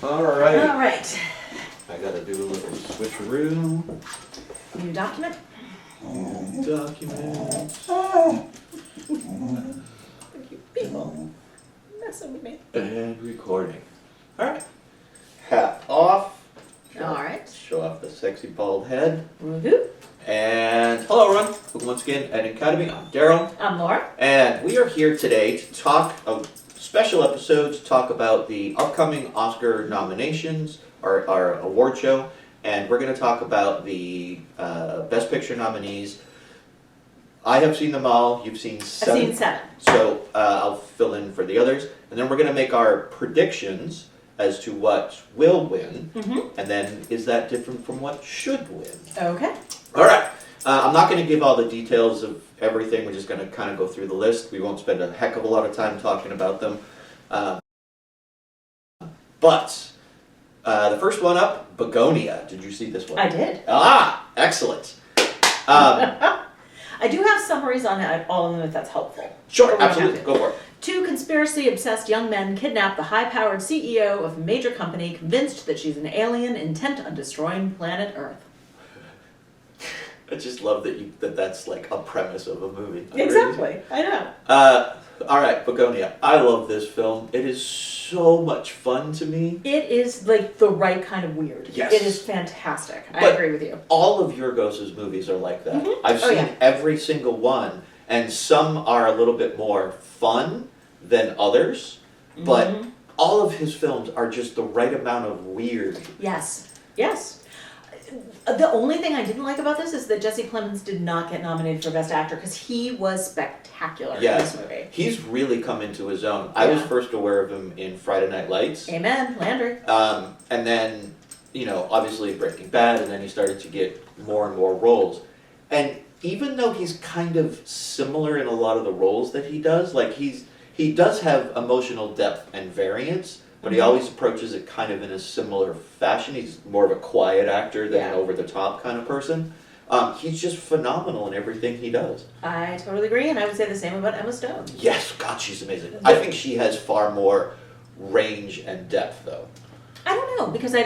All right. All right. I gotta do a little switcheroo. New document. Document. You people messing with me. And recording. All right. Hat off. All right. Show off the sexy bald head. Woohoo. And hello everyone. Once again at Academy. I'm Darryl. I'm Laura. And we are here today to talk a special episode to talk about the upcoming Oscar nominations, our award show. And we're going to talk about the Best Picture nominees. I have seen them all. You've seen 7. I've seen 7. So I'll fill in for the others. And then we're going to make our predictions as to what will win. Mm-hmm. And then is that different from what should win? Okay. All right. I'm not going to give all the details of everything. We're just going to kind of go through the list. We won't spend a heck of a lot of time talking about them. But the first one up, Bugonia. Did you see this one? I did. Ah, excellent. I do have summaries on all of them if that's helpful. Sure, absolutely. Go for it. 2 conspiracy-obsessed young men kidnap the high-powered CEO of a major company convinced that she's an alien intent on destroying planet Earth. I just love that that's like a premise of a movie. Exactly. I know. All right, Bugonia. I love this film. It is so much fun to me. It is like the right kind of weird. Yes. It is fantastic. I But agree with you. all of Yorgos' movies are like that. Mhm. I've seen yeah. every single one, and some are a little bit more fun than others, but Mhm. all of his films are just the right amount of weird. Yes. Yes. The only thing I didn't like about this is that Jesse Plemons did not get nominated for Best Actor because he was spectacular in this movie. He's really come into his own. I was Yeah. first aware of him in Friday Night Lights. Amen, Landry. And then, obviously Breaking Bad, and then he started to get more and more roles. And even though he's kind of similar in a lot of the roles that he does, like he does have emotional depth and variance, but he always approaches it kind of in a similar fashion. He's more of a quiet actor than an over-the-top kind of person. He's just phenomenal in everything he does. I totally agree, and I would say the same about Emma Stone. Yes, God, she's amazing. I think she has far more range and depth, though. I don't know, because I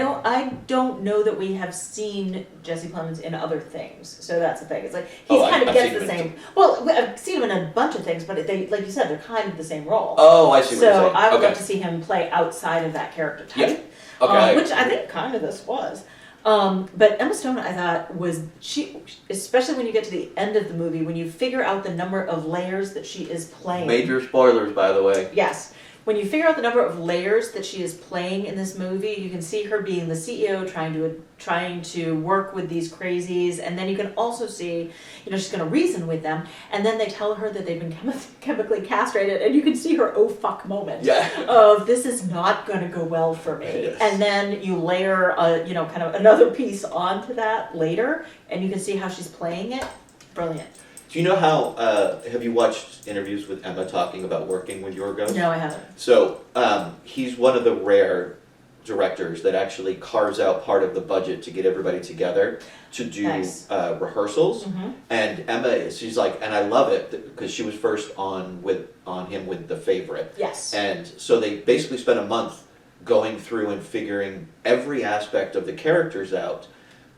don't know that we have seen Jesse Plemons in other things. So that's the thing. It's like he's kind of I've gets seen the him in same. Well, I've seen him in a bunch of things, but they, like you said, they're kind of the same role. Oh, I see what you're So saying. I would Okay. love to see him play outside of that character type. Yeah. Okay. Which I think kind of this was. But Emma Stone, I thought, she, especially when you get to the end of the movie, when you figure out the number of layers that she is playing. Major spoilers, by the way. Yes. When you figure out the number of layers that she is playing in this movie, you can see her being the CEO, trying to work with these crazies, and then you can also see, she's going to reason with them, and then they tell her that they've been chemically castrated, and you can see her oh fuck moment of this is not going to go well for me. Yes. And then you layer kind of another piece onto that later, and you can see how she's playing it. Brilliant. Do you know how, have you watched interviews with Emma talking about working with Yorgos? No, I haven't. So, he's one of the rare directors that actually carves out part of the budget to get everybody together to do rehearsals. Mm-hmm. And Emma, she's like, and I love it because she was first on him with The Favorite. Yes. And so they basically spent a month going through and figuring every aspect of the characters out.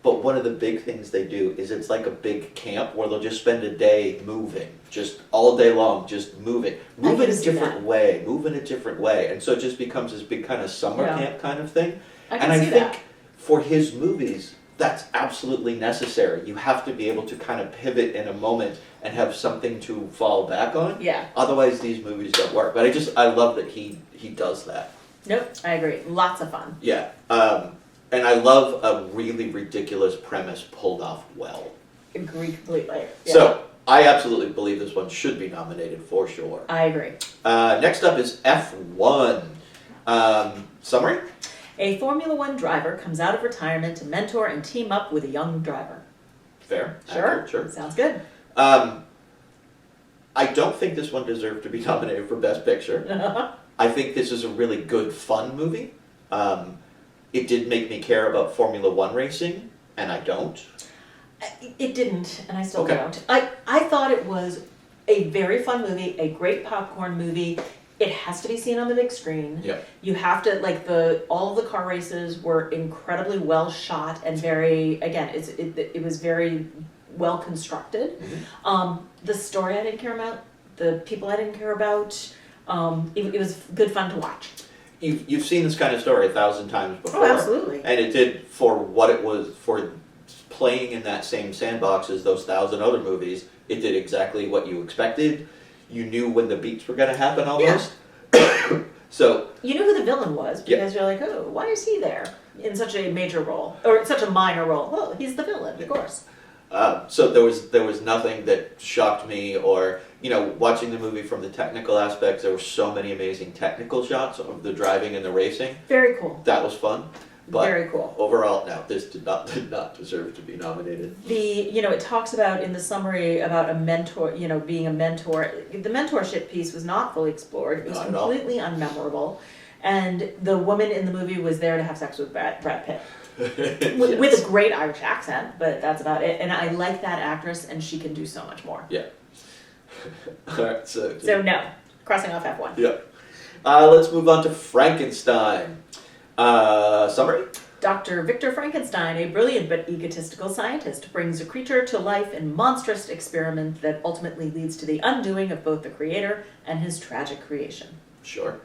But one of the big things they do is it's like a big camp where they'll just spend a day moving, just all day long, just moving. Move in a different way, move in a different way. And so it just becomes this big kind of summer camp kind of thing. I think for his movies, that's absolutely necessary. You have to be able to kind of pivot in a moment and have something to fall back on. Yeah. Otherwise, these movies don't work. But I love that he does that. Nope, I agree. Lots of fun. Yeah. And I love a really ridiculous premise pulled off well. Agree completely. Yeah. So, I absolutely believe this one should be nominated for sure. I agree. Next up is F1. Summary? A Formula One driver comes out of retirement to mentor and team up with a young driver. Fair. Sure. Accurate, sure. Sounds good. I don't think this one deserved to be nominated for Best Picture. I think this is a really good, fun movie. It did make me care about Formula One racing, and I don't. It didn't, and I still don't. I thought it was a very fun movie, a great popcorn movie. It has to be seen on the big screen. Yep. You have to, like, all of the car races were incredibly well shot and very, again, it was very well constructed. Mm-hmm. The story I didn't care about, the people I didn't care about, it was good fun to watch. You've seen this kind of story 1,000 times before. Oh, absolutely. And it did, for what it was, for playing in that same sandbox as those 1,000 other movies, it did exactly what you expected. You knew when the beats were going to happen almost. Yeah. So you knew who the villain was because you're like, oh, why is he there in such a major role or such a minor role? Well, he's the villain, of course. So there was nothing that shocked me, or watching the movie from the technical aspects. There were so many amazing technical shots of the driving and the racing. Very cool. That was fun. But very cool. Overall, no, this did not deserve to be nominated. It talks about in the summary about a mentor, being a mentor. The mentorship piece was not fully explored. It was completely unmemorable. And the woman in the movie was there to have sex with Brad Pitt. With a great Irish accent, but that's about it. And I like that actress, and she can do so much more. Yeah. All right, so no, crossing off F1. Yeah. Let's move on to Frankenstein. Summary? Dr. Victor Frankenstein, a brilliant but egotistical scientist, brings a creature to life in monstrous experiment that ultimately leads to the undoing of both the creator and his tragic creation. Sure.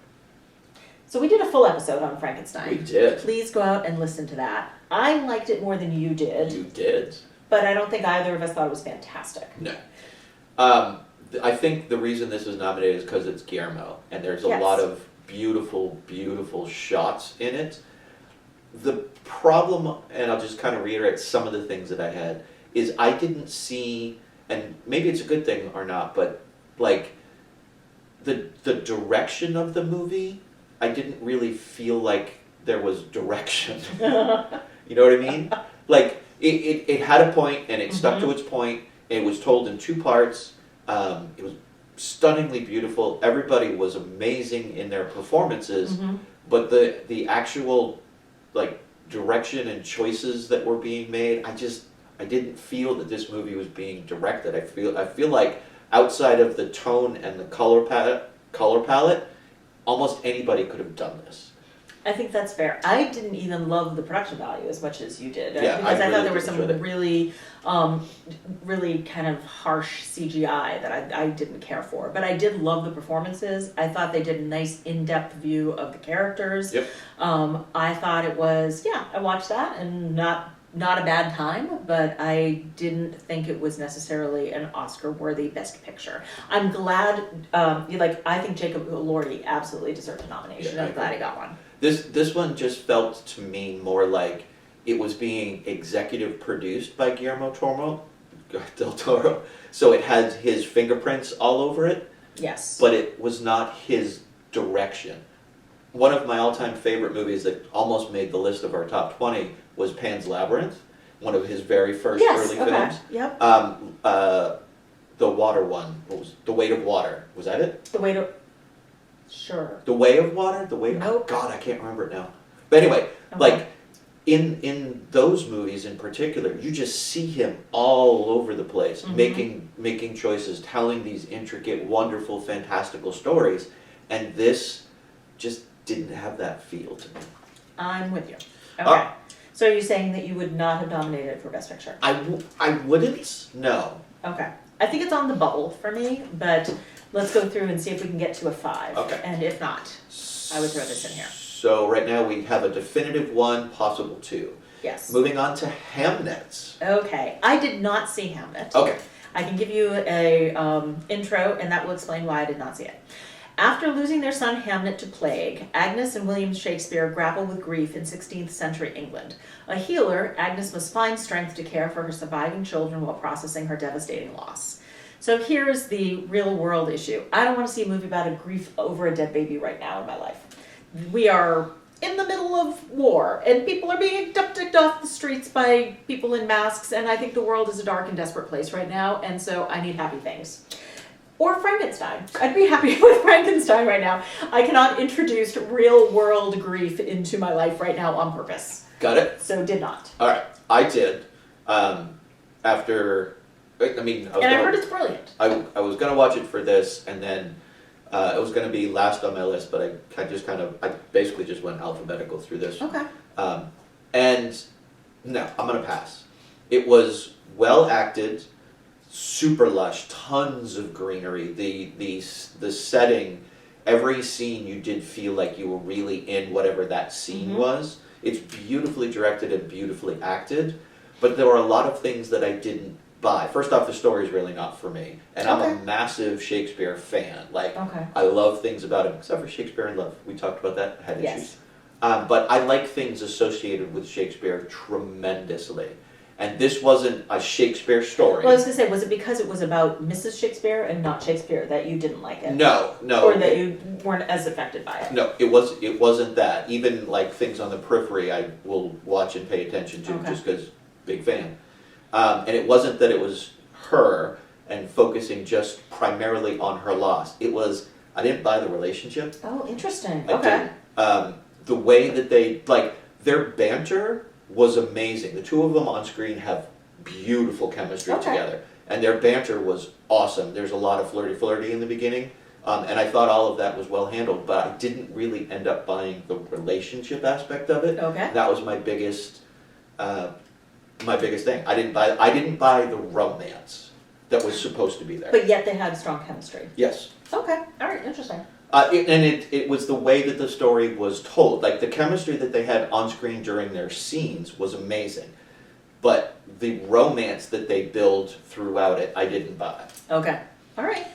So we did a full episode on Frankenstein. We did. Please go out and listen to that. I liked it more than you did. You did. But I don't think either of us thought it was fantastic. No. I think the reason this is nominated is because it's Guillermo, and there's a lot of beautiful, beautiful shots in it. The problem, and I'll just kind of reiterate some of the things that I had, is I didn't see, and maybe it's a good thing or not, but like the direction of the movie, I didn't really feel like there was direction. You know what I mean? Like it had a point, and it stuck to its point. It was told in 2 parts. It was stunningly beautiful. Everybody was amazing in their performances, but the actual direction and choices that were being made, I didn't feel that this movie was being directed. I feel like outside of the tone and the color palette, almost anybody could have done this. I think that's fair. I didn't even love the production value as much as you did. Yeah, because I thought there was some really, really kind of harsh CGI that I didn't care for. But I did love the performances. I thought they did a nice in-depth view of the characters. Yep. I thought it was, I watched that and not a bad time, but I didn't think it was necessarily an Oscar-worthy Best Picture. I'm glad, I think Jacob Elordi absolutely deserved a nomination. I'm glad he got one. This one just felt to me more like it was being executive produced by Guillermo del Toro. So it had his fingerprints all over it. Yes. But it was not his direction. One of my all-time favorite movies that almost made the list of our top 20 was Pan's Labyrinth, one of his very first early films. Yep. The water one. What was The Weight of Water? Was that it? The Weight of... Sure. The Way of Water? Nope. Oh God, I can't remember it now. But anyway, in those movies in particular, you just see him all over the place, making choices, telling these intricate, wonderful, fantastical stories, and this just didn't have that feel to me. I'm with you. Okay. So are you saying that you would not have nominated it for Best Picture? I wouldn't, no. Okay. I think it's on the bubble for me, but let's go through and see if we can get to a 5. Okay. And if not, I would throw this in here. So right now we have a definitive 1, possible 2. Yes. Moving on to Hamnet. Okay. I did not see Hamnet. Okay. I can give you a intro, and that will explain why I did not see it. After losing their son Hamnet to plague, Agnes and William Shakespeare grapple with grief in 16th century England. A healer, Agnes must find strength to care for her surviving children while processing her devastating loss. So here's the real world issue. I don't want to see a movie about a grief over a dead baby right now in my life. We are in the middle of war, and people are being abducted off the streets by people in masks, and I think the world is a dark and desperate place right now, and so I need happy things. Or Frankenstein. I'd be happy with Frankenstein right now. I cannot introduce real world grief into my life right now on purpose. Got it? So did not. All right, I did. After, I mean, I heard it's brilliant. I was gonna watch it for this, and then It was going to be last on my list, but I basically just went alphabetical through this. Okay. And no, I'm going to pass. It was well acted, super lush, tons of greenery. The setting, every scene you did feel like you were really in whatever that scene was. It's beautifully directed and beautifully acted, but there were a lot of things that I didn't buy. First off, the story is really not for me, and I'm a massive Shakespeare fan. Like, I love things about him, except for Shakespeare in Love. We talked about that, had issues. But I like things associated with Shakespeare tremendously. And this wasn't a Shakespeare story. Well, I was going to say, was it because it was about Mrs. Shakespeare and not Shakespeare that you didn't like it? No. Or that you weren't as affected by it? No, it wasn't that. Even like things on the periphery I will watch and pay attention to just because, big fan. And it wasn't that it was her and focusing just primarily on her loss. It was, I didn't buy the relationship. Oh, interesting. I didn't. The way that they, like, their banter was amazing. The two of them on screen have beautiful chemistry together. And their banter was awesome. There's a lot of flirty in the beginning. And I thought all of that was well handled, but I didn't really end up buying the relationship aspect of it. Okay. That was my biggest thing. I didn't buy the romance that was supposed to be there. But yet they had strong chemistry. Yes. Okay. All right. Interesting. It was the way that the story was told. Like, the chemistry that they had on screen during their scenes was amazing. But the romance that they build throughout it, I didn't buy. Okay. All right.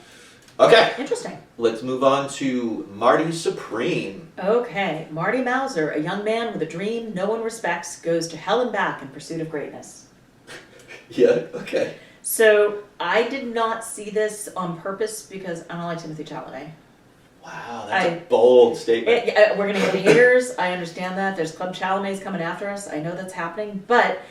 Okay. Interesting. Let's move on to Marty Supreme. Okay. Marty Mauser, a young man with a dream no one respects, goes to hell and back in pursuit of greatness. Yeah, okay. So, I did not see this on purpose because I don't like Timothy Chalamet. Wow, that's a bold statement. We're going to get haters. I understand that. There's Club Chalamets coming after us. I know that's happening. But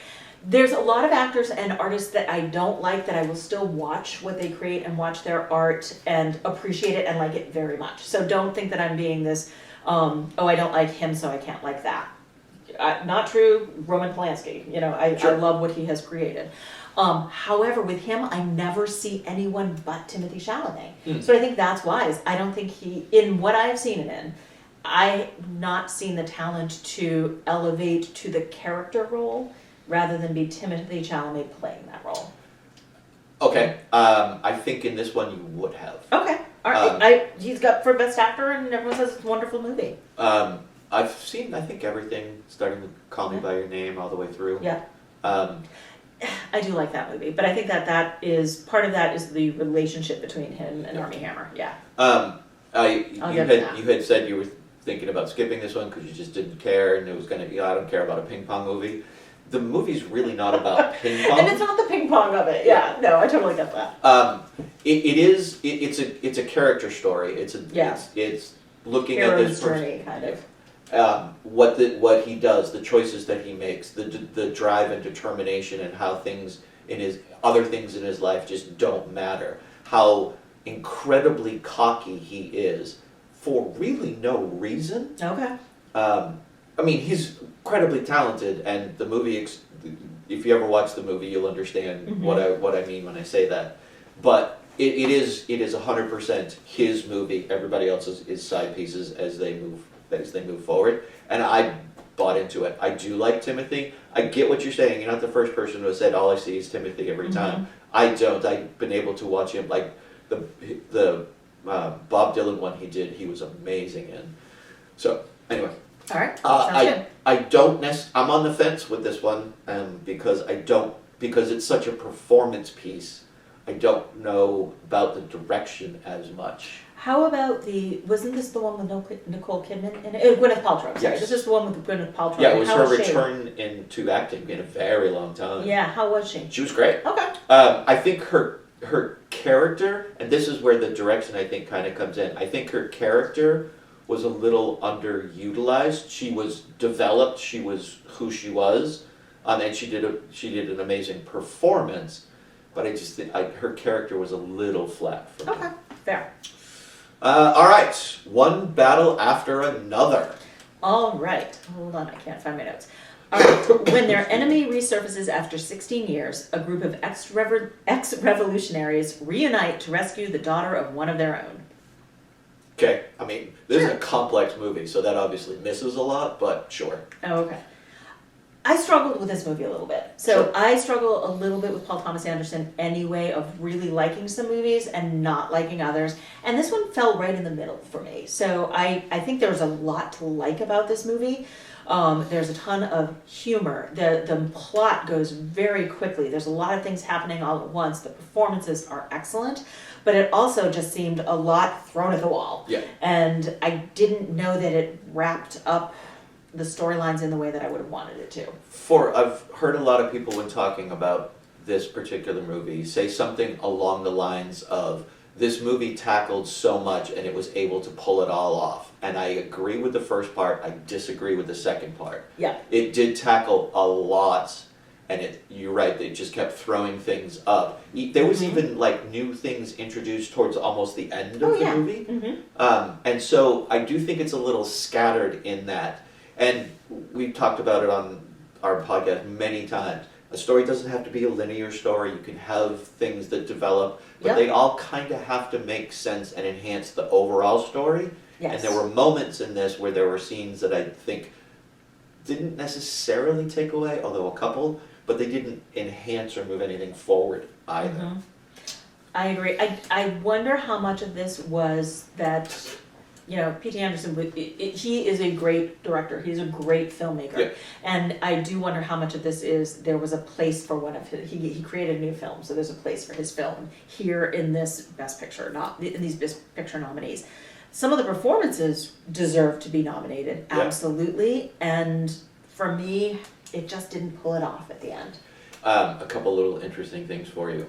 there's a lot of actors and artists that I don't like that I will still watch what they create and watch their art and appreciate it and like it very much. So don't think that I'm being this, I don't like him so I can't like that. Not true. Roman Polanski. I love what he has created. However, with him, I never see anyone but Timothy Chalamet. So I think that's wise. I don't think in what I've seen him in, I've not seen the talent to elevate to the character role rather than be Timothy Chalamet playing that role. Okay. I think in this one you would have. Okay. All right. He's got for Best Actor, and everyone says it's a wonderful movie. I've seen, I think, everything, starting with Call Me By Your Name all the way through. Yeah. I do like that movie, but I think that is part of that is the relationship between him and Armie Hammer. Yeah. You had said you were thinking about skipping this one because you just didn't care, and it was I don't care about a ping pong movie. The movie's really not about ping pong, and it's not the ping pong of it. Yeah. No, I totally get that. It's a character story. It's looking at this journey kind of. What he does, the choices that he makes, the drive and determination, and how other things in his life just don't matter. How incredibly cocky he is for really no reason. Okay. He's incredibly talented, and the movie. If you ever watch the movie, you'll understand what I mean when I say that. But it is 100% his movie. Everybody else is side pieces as they move forward, and I bought into it. I do like Timothy. I get what you're saying. You're not the first person who has said all I see is Timothy every time. I don't. I've been able to watch him, like the Bob Dylan one he did. He was amazing in. So anyway, all right. Sounds good. I don't I'm on the fence with this one because it's such a performance piece. I don't know about the direction as much. How about wasn't this the one with Nicole Kidman in it? Gwyneth Paltrow, sorry. Yes. This is the one with Gwyneth Paltrow. Yeah, it was her return into acting in a very long time. Yeah, how was she? She was great. Okay. I think her character, and this is where the direction I think kind of comes in, I think her character was a little underutilized. She was developed, she was who she was, and she did an amazing performance, but I just think her character was a little flat for me. Okay, fair. All right, one battle after another. All right, hold on, I can't find my notes. All right, when their enemy resurfaces after 16 years, a group of ex-revolutionaries reunite to rescue the daughter of one of their own. Okay, I mean, this is Sure. a complex movie, so that obviously misses a lot, but sure. Oh, okay. I struggled with this movie a little bit. So Sure. I struggle a little bit with Paul Thomas Anderson anyway, of really liking some movies and not liking others. And this one fell right in the middle for me. So I think there's a lot to like about this movie. There's a ton of humor. The plot goes very quickly. There's a lot of things happening all at once. The performances are excellent, but it also just seemed a lot thrown at the wall. Yeah. And I didn't know that it wrapped up the storylines in the way that I would have wanted it to. I've heard a lot of people when talking about this particular movie say something along the lines of, this movie tackled so much and it was able to pull it all off. And I agree with the first part, I disagree with the second part. Yeah. It did tackle a lot, and you're right, they just kept throwing things up. There was even like new things introduced towards almost the end of the movie. Mm-hmm. And so I do think it's a little scattered in that. And we've talked about it on our podcast many times. A story doesn't have to be a linear story. You can have things that develop, but Yep. they all kind of have to make sense and enhance the overall story. Yes. And there were moments in this where there were scenes that I think didn't necessarily take away, although a couple, but they didn't enhance or move anything forward either. Mhm. I agree. I wonder how much of this was that, you know, P.T. Anderson, he is a great director. He's a great filmmaker. Yeah. And I do wonder how much of this is, there was a place for one of his, he created a new film, so there's a place for his film here in this Best Picture, not in these Best Picture nominees. Some of the performances deserve to be nominated, Yeah. absolutely. And for me, it just didn't pull it off at the end. A couple little interesting things for you.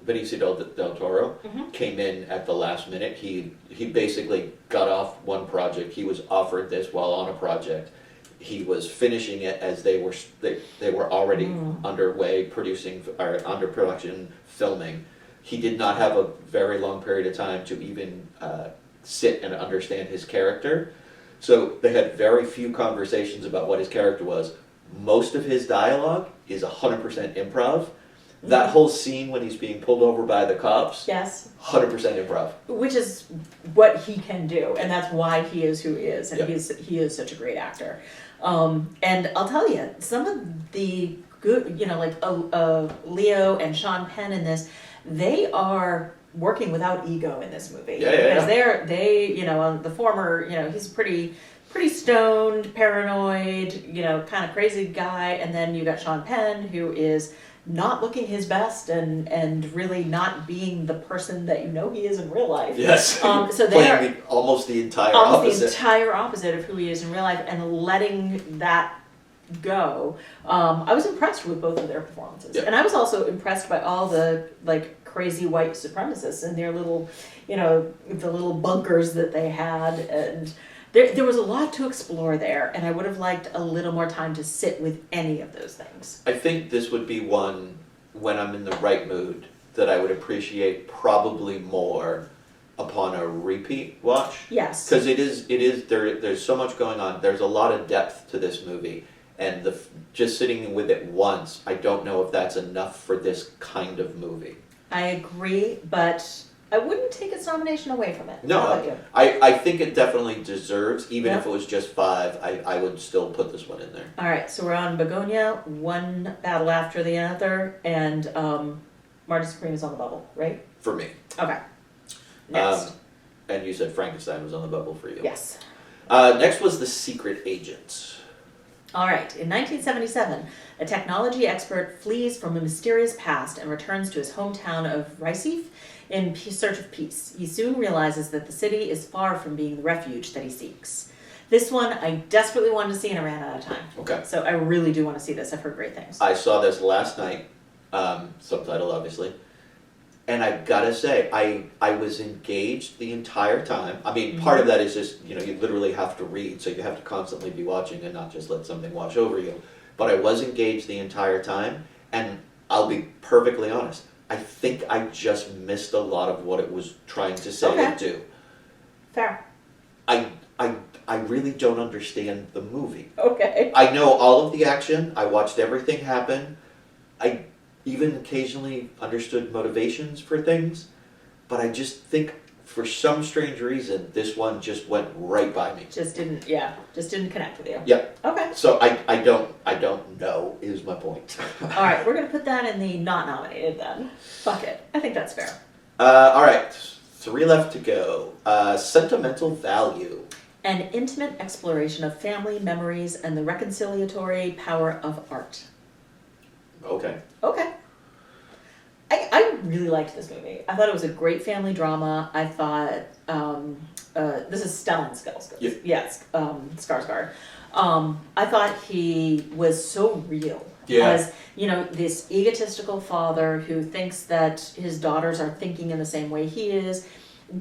Benicio del Toro Mhm. came in at the last minute. He basically got off one project. He was offered this while on a project. He was finishing it as they were already underway producing, or under production filming. He did not have a very long period of time to even sit and understand his character. So they had very few conversations about what his character was. Most of his dialogue is 100% improv. That whole scene when he's being pulled over by the cops, Yes. 100% improv. Which is what he can do, and that's why he is who he is, and Yeah. he is such a great actor. And I'll tell you, some of the good, you know, like Leo and Sean Penn in this, they are working without ego in this movie. Yeah, yeah, Because they, you know, the former, you know, he's pretty stoned, paranoid, you know, kind of crazy guy, and then you got Sean Penn, who is not looking his best and really not being the person that you know he is in real life. Yes. So they are Playing almost the entire almost opposite. the entire opposite of who he is in real life, and letting that go. I was impressed with both of their performances, Yeah. and I was also impressed by all the like crazy white supremacists and their little, you know, the little bunkers that they had, and there was a lot to explore there, and I would have liked a little more time to sit with any of those things. I think this would be one, when I'm in the right mood, that I would appreciate probably more upon a repeat watch. Yes. Because there's so much going on. There's a lot of depth to this movie. And just sitting with it once, I don't know if that's enough for this kind of movie. I agree, but I wouldn't take its nomination away from it. No, How about you? I think it definitely deserves, even Yeah. if it was just 5, I would still put this one in there. All right, so we're on Bugonia, one battle after the other, and Marty Supreme is on the bubble, right? For me. Okay. Next. And you said Frankenstein was on the bubble for you. Yes. Next was The Secret Agent. All right, in 1977, a technology expert flees from a mysterious past and returns to his hometown of Recife in search of peace. He soon realizes that the city is far from being the refuge that he seeks. This one I desperately wanted to see and I ran out of time. Okay. So I really do want to see this. I've heard great things. I saw this last night, subtitle obviously, and I gotta say, I was engaged the entire time. I mean, part of that is just, you know, you literally have to read, so you have to constantly be watching and not just let something wash over you. But I was engaged the entire time, and I'll be perfectly honest, I think I just missed a lot of what it was trying to say Okay. and do. Fair. I really don't understand the movie. Okay. I know all of the action. I watched everything happen. I even occasionally understood motivations for things. But I just think for some strange reason, this one just went right by me. Just didn't connect with you. Yeah. Okay. So I don't know is my point. All right, we're gonna put that in the not nominated then. Fuck it. I think that's fair. All right, 3 left to go. Sentimental Value. An intimate exploration of family memories and the reconciliatory power of art. Okay. Okay. I really liked this movie. I thought it was a great family drama. I thought this is Stellan Skarsgård. Yeah. Yes, Skarsgård. I thought he was so real. Yeah. As, this egotistical father who thinks that his daughters are thinking in the same way he is,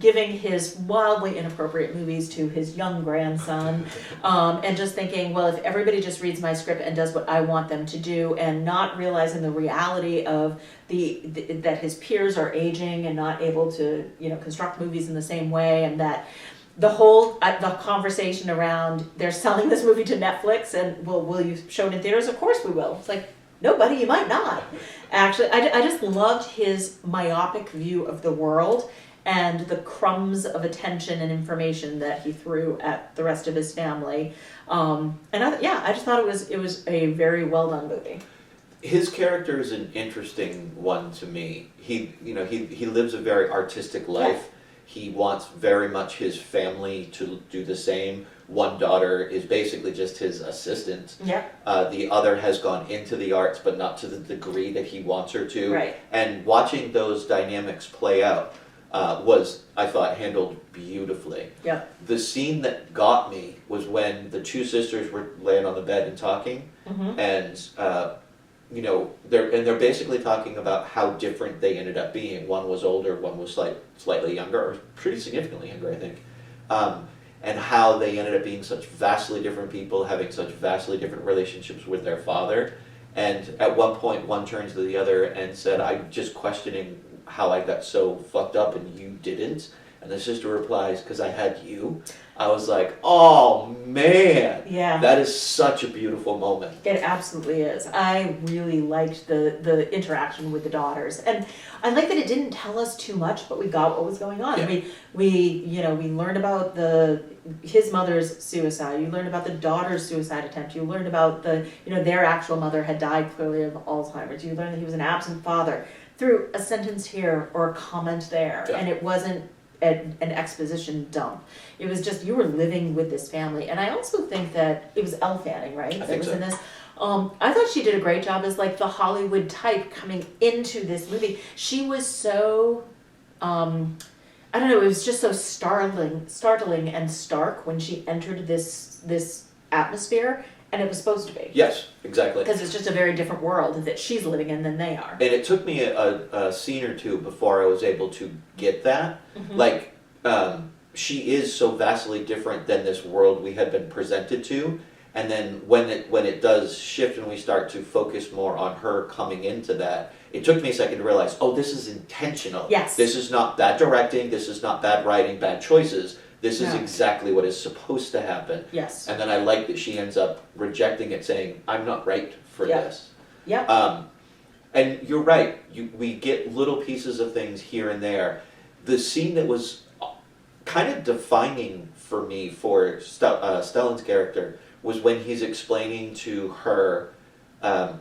giving his wildly inappropriate movies to his young grandson, and just thinking, well, if everybody just reads my script and does what I want them to do, and not realizing the reality of that his peers are aging and not able to, construct movies in the same way, and that the whole the conversation around they're selling this movie to Netflix and will you show it in theaters? Of course we will. It's like, no, buddy, you might not. Actually, I just loved his myopic view of the world and the crumbs of attention and information that he threw at the rest of his family. And I just thought it was a very well done movie. His character is an interesting one to me. He lives a very artistic life. Yeah. He wants very much his family to do the same. One daughter is basically just his assistant. Yeah. The other has gone into the arts, but not to the degree that he wants her to. Right. And watching those dynamics play out was, I thought, handled beautifully. Yep. The scene that got me was when the two sisters were laying on the bed and talking, Mm-hmm. and they're basically talking about how different they ended up being. One was older, one was slightly younger, or pretty significantly younger, I think. And how they ended up being such vastly different people, having such vastly different relationships with their father. And at one point, one turns to the other and said, "I'm just questioning how I got so fucked up and you didn't." And the sister replies, "Because I had you." I was like, oh man, Yeah. that is such a beautiful moment. It absolutely is. I really liked the interaction with the daughters, and I like that it didn't tell us too much, but we got what was going on. Yeah. We learned about his mother's suicide. You learned about the daughter's suicide attempt. You learned about their actual mother had died clearly of Alzheimer's. You learned that he was an absent father through a sentence here or a comment there, Yeah. and it wasn't an exposition dump. It was just you were living with this family. And I also think that it was Elle Fanning, right? I think so. In this. I thought she did a great job as like the Hollywood type coming into this movie. She was so I don't know, it was just so startling and stark when she entered this atmosphere, and it was supposed to be. Yes, exactly. Because it's just a very different world that she's living in than they are. And it took me a scene or two before I was able to get that. Mhm. Like, she is so vastly different than this world we had been presented to. And then when it does shift and we start to focus more on her coming into that, it took me a second to realize, oh, this is intentional. Yes. This is not bad directing, this is not bad writing, bad choices. This is No. exactly what is supposed to happen. Yes. And then I like that she ends up rejecting it, saying, I'm not right for Yeah. this. Yep. And you're right, we get little pieces of things here and there. The scene that was kind of defining for me for Stellan's character was when he's explaining to her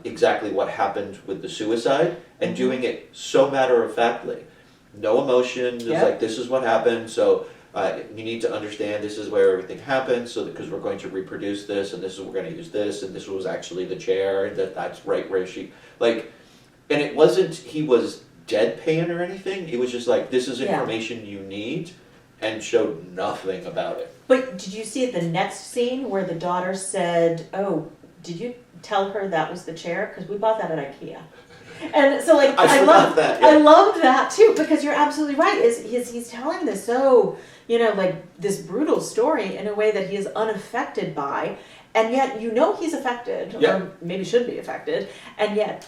exactly what happened with the suicide, and Mhm. doing it so matter-of-factly. No emotion, it's Yeah. like, this is what happened, so you need to understand this is where everything happened, so because we're going to reproduce this, and this is we're going to use this, and this was actually the chair, and that's right where she, like, and it wasn't he was deadpan or anything, it was just like, this is Yeah. information you need, and showed nothing about it. But did you see at the next scene where the daughter said, "Oh, did you tell her that was the chair? Because we bought that at IKEA." And so, like, I forgot that, yeah. I loved that too, because you're absolutely right. He's telling this so like this brutal story in a way that he is unaffected by, and yet he's affected, Yeah. or maybe should be affected, and yet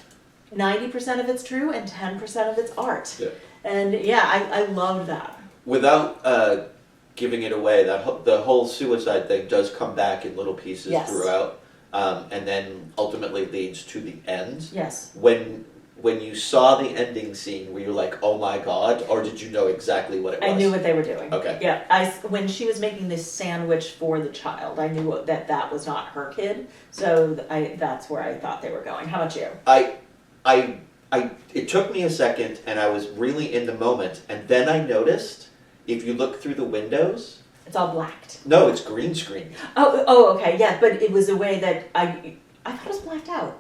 90% of it's true and 10% of it's art. Yeah. And I loved that. Without giving it away, the whole suicide thing does come back in little pieces Yes. throughout, and then ultimately leads to the end. Yes. When when you saw the ending scene, were you like, oh my god, or did you know exactly what it was? I knew what they were doing. Okay. Yeah, when she was making this sandwich for the child, I knew that was not her kid. So that's where I thought they were going. How about you? It took me a second, and I was really in the moment, and then I noticed, if you look through the windows, It's all blacked. no, it's green screen. Oh, okay, yeah, but it was a way that I thought it was blacked out.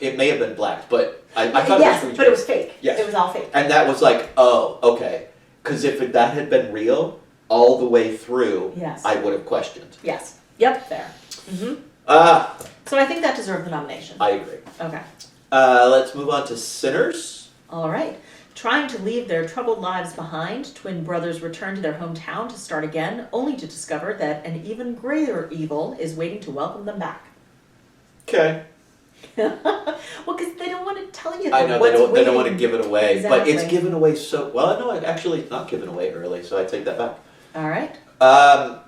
It may have been black, but I thought Yes, it was green screen. but it was fake. Yes. It was all fake. And that was like, oh, okay. Because if that had been real, all the way through, Yes. I would have questioned. Yes. Yep, there. Mm-hmm. So I think that deserved the nomination. I agree. Okay. Let's move on to Sinners. All right. Trying to leave their troubled lives behind, twin brothers return to their hometown to start again, only to discover that an even greater evil is waiting to welcome them back. Okay. Well, because they don't want to tell you. I know, they don't want to give it away. Exactly. But it's given away so... Well, no, actually, it's not given away early, so I take that back. All right. All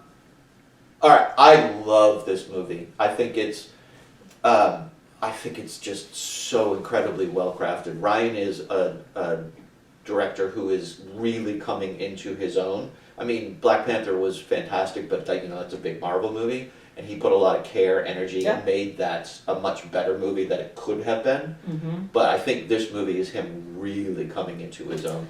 right, I love this movie. I think it's just so incredibly well crafted. Ryan is a director who is really coming into his own. I mean, Black Panther was fantastic, but it's a big Marvel movie, and he put a lot of care, energy, and made that a much better movie than it could have been. Mm-hmm. But I think this movie is him really coming into his own.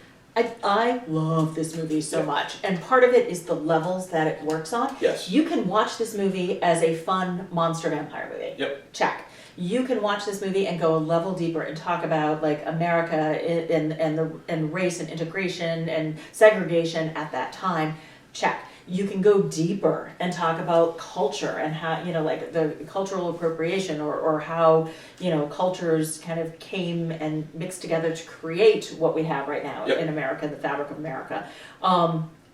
I love this movie so much, and part of it is the levels that it works on. Yes. You can watch this movie as a fun monster vampire movie. Yep. Check. You can watch this movie and go a level deeper and talk about like America and race and integration and segregation at that time. Check. You can go deeper and talk about culture and how, like the cultural appropriation or how, cultures kind of came and mixed together to create what we have right now in America, the fabric of America.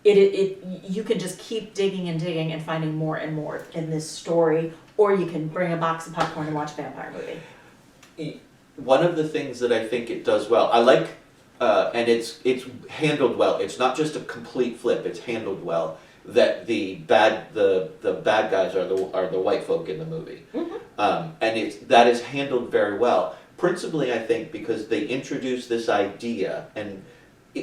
You can just keep digging and finding more and more in this story, or you can bring a box of popcorn and watch a vampire movie. One of the things that I think it does well, I like, and it's handled well. It's not just a complete flip. It's handled well. That the bad guys are the white folk in the movie, and that is handled very well. Principally, I think because they introduced this idea, and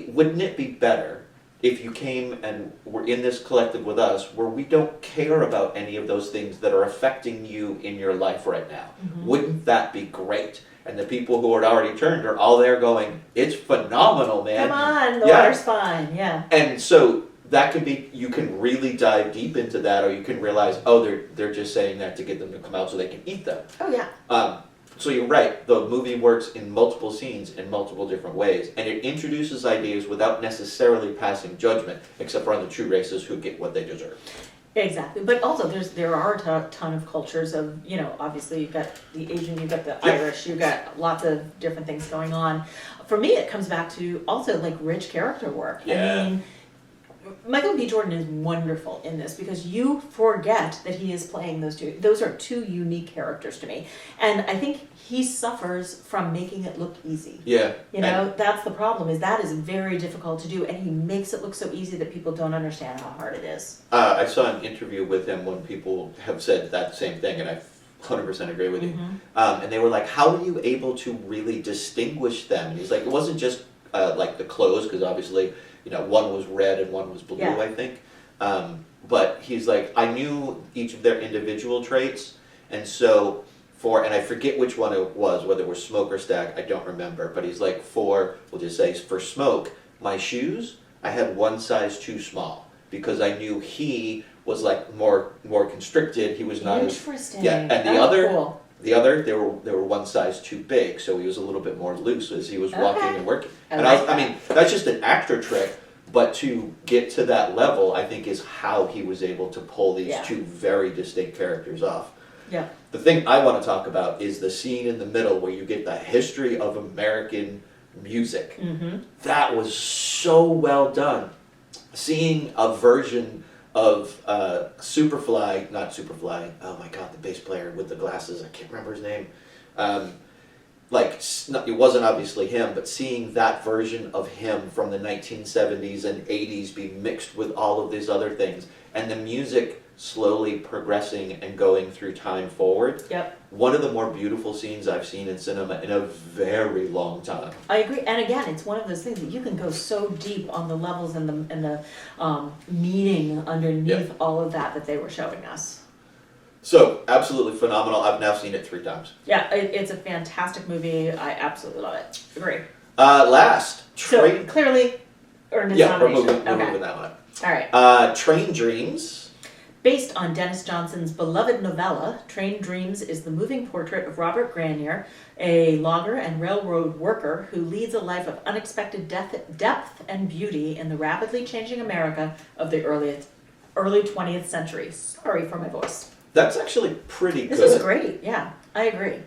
wouldn't it be better if you came and were in this collective with us, where we don't care about any of those things that are affecting you in your life right now? Mm-hmm. Wouldn't that be great? And the people who had already turned are all there going, "It's phenomenal, man! Come on, the water's fine." Yeah, and so. That could be, you can really dive deep into that, or you can realize, oh, they're just saying that to get them to come out so they can eat them. Oh, yeah. So you're right, the movie works in multiple scenes in multiple different ways, and it introduces ideas without necessarily passing judgment, except for on the true racists who get what they deserve. Exactly, but also there are a ton of cultures of, obviously you've got the Asian, you've got the Irish, you've got lots of different things going on. For me, it comes back to also like rich character work. Yeah. I mean, Michael B. Jordan is wonderful in this because you forget that he is playing those two. Those are two unique characters to me. And I think he suffers from making it look easy. Yeah. That's the problem, is that is very difficult to do, and he makes it look so easy that people don't understand how hard it is. I saw an interview with him when people have said that same thing, and I 100% agree with you. And they were like, how are you able to really distinguish them? And he's like, it wasn't just like the clothes, because obviously... one was red and one was blue, I think. But he's like, I knew each of their individual traits, and so and I forget which one it was, whether it was Smoke or Stack, I don't remember. But he's like, we'll just say for Smoke, my shoes, I had one size too small, because I knew he was like more constricted. He was not Interesting. And Cool. The other, they were one size too big, so he was a little bit more loose as he was walking and working. I mean, that's just an actor trick, but to get to that level, I think is how he was able to pull these two very distinct characters off. Yeah. The thing I want to talk about is the scene in the middle where you get the history of American music. Mm-hmm. That was so well done. Seeing a version of not Superfly, oh my god, the bass player with the glasses, I can't remember his name. It wasn't obviously him, but seeing that version of him from the 1970s and 80s be mixed with all of these other things, and the music slowly progressing and going through time forward. Yep. One of the more beautiful scenes I've seen in cinema in a very long time. I agree, and again, it's one of those things that you can go so deep on the levels and the meaning underneath all of that they were showing us. So, absolutely phenomenal. I've now seen it 3 times. Yeah, it's a fantastic movie. I absolutely love it. Agree. Last, So clearly earned its nomination. We're moving that one. All right. Train Dreams. Based on Dennis Johnson's beloved novella, Train Dreams is the moving portrait of Robert Granier, a logger and railroad worker who leads a life of unexpected depth and beauty in the rapidly changing America of the early 20th century. Sorry for my voice. That's actually pretty good. This is great. Yeah, I agree.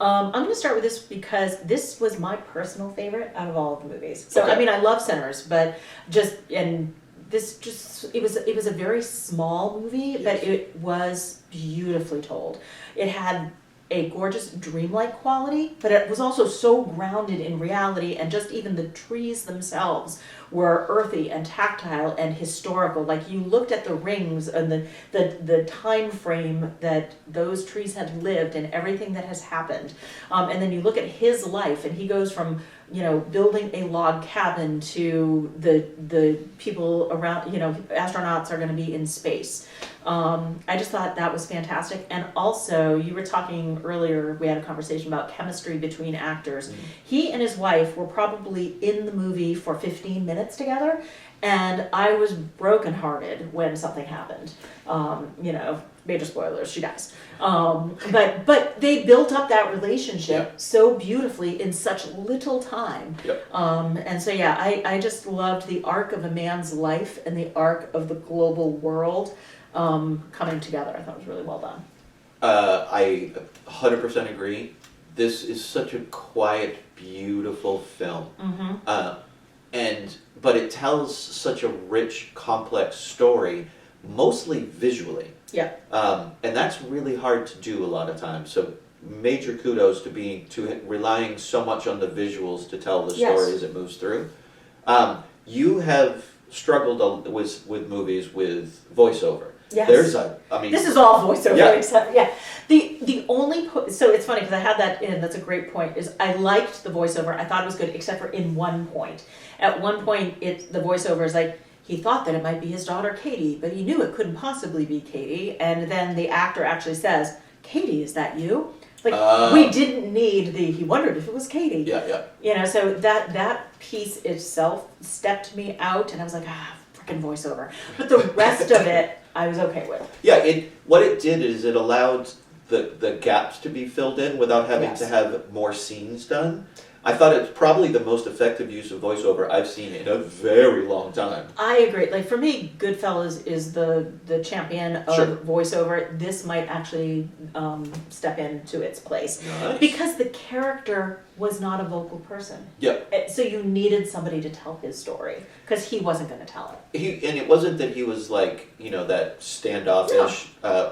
I'm going to start with this because this was my personal favorite out of all of the movies. So, Okay. I mean, I love Sinners, but it was a very small movie, but it was beautifully told. It had a gorgeous dreamlike quality, but it was also so grounded in reality, and just even the trees themselves were earthy and tactile and historical. Like, you looked at the rings and the time frame that those trees had lived and everything that has happened. And then you look at his life, and he goes from, building a log cabin to the people around, astronauts are going to be in space. I just thought that was fantastic. And also, you were talking earlier, we had a conversation about chemistry between actors. Mm-hmm. He and his wife were probably in the movie for 15 minutes together, and I was brokenhearted when something happened. Major spoilers, she dies. But they built up that relationship so beautifully in such little time. Yep. And so, I just loved the arc of a man's life and the arc of the global world coming together. I thought it was really well done. I 100% agree. This is such a quiet, beautiful film. Mm-hmm. But it tells such a rich, complex story, mostly visually. Yeah. And that's really hard to do a lot of times. So major kudos to relying so much on the visuals to tell the story as it moves through. You have struggled with movies with voiceover. Yes. This is all voiceover except the only so it's funny because I had that in. That's a great point. Is I liked the voiceover. I thought it was good except for in one point. At one point, the voiceover is like, he thought that it might be his daughter Katie, but he knew it couldn't possibly be Katie. And then the actor actually says, "Katie, is that you?" Like, we didn't need he wondered if it was Katie. Yeah. So that piece itself stepped me out, and I was like, freaking voiceover. But the rest of it, I was okay with. Yeah, what it did is it allowed the gaps to be filled in without having to have more scenes done. I thought it's probably the most effective use of voiceover I've seen in a very long time. I agree. Like, for me, Goodfellas is the champion of voiceover. This might actually step into its place. Nice. Because the character was not a vocal person. Yeah. So you needed somebody to tell his story, because he wasn't going to tell it. And it wasn't that he was like, that standoffish.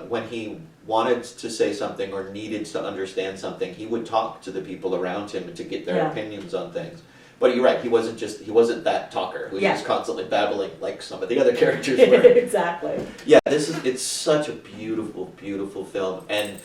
When he wanted to say something or needed to understand something, he would talk to the people around him to get their opinions on things. But you're right, he wasn't that talker who's just constantly babbling like some of the other characters were. Exactly. Yeah, it's such a beautiful, beautiful film. And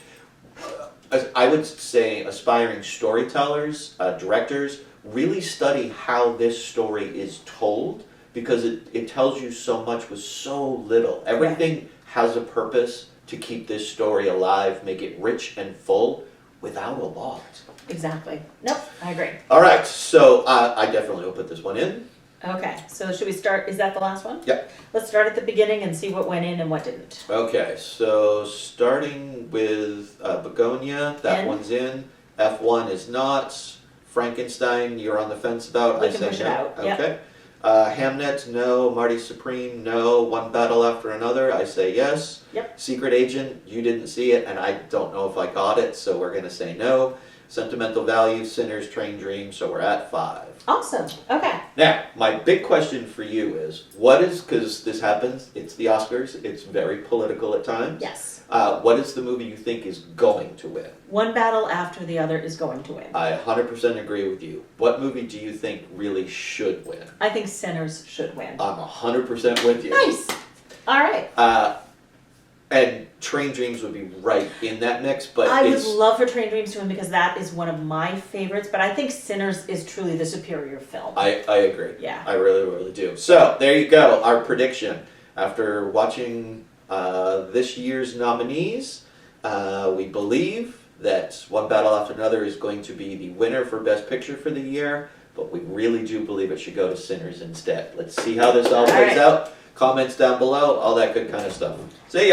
I would say aspiring storytellers, directors, really study how this story is told, because it tells you so much with so little. Everything has a purpose to keep this story alive, make it rich and full without a lot. Exactly. Nope, I agree. All right, so I definitely will put this one in. Okay, so should we start? Is that the last one? Yep. Let's start at the beginning and see what went in and what didn't. Okay, so starting with Bugonia, that one's in. F1 is not. Frankenstein, you're on the fence about. We I can say push no. it out. Okay. Hamnet, no. Marty Supreme, no. One Battle After Another, I say yes. Yep. Secret Agent, you didn't see it, and I don't know if I got it, so we're going to say no. Sentimental Value, Sinners, Train Dreams, so we're at 5. Awesome. Okay. Now, my big question for you is, because this happens, it's the Oscars, it's very political at times. Yes. What is the movie you think is going to win? One Battle After the Other is going to win. I 100% agree with you. What movie do you think really should win? I think Sinners should win. I'm 100% with you. Nice. All right. And Train Dreams would be right in that mix, but I would it's, love for Train Dreams to win because that is one of my favorites, but I think Sinners is truly the superior film. I agree. Yeah. I really, really do. So, there you go, our prediction. After watching this year's nominees, we believe that One Battle After Another is going to be the winner for Best Picture for the year, but we really do believe it should go to Sinners instead. Let's see how this all plays out. Comments down below, all that good kind of stuff. See ya!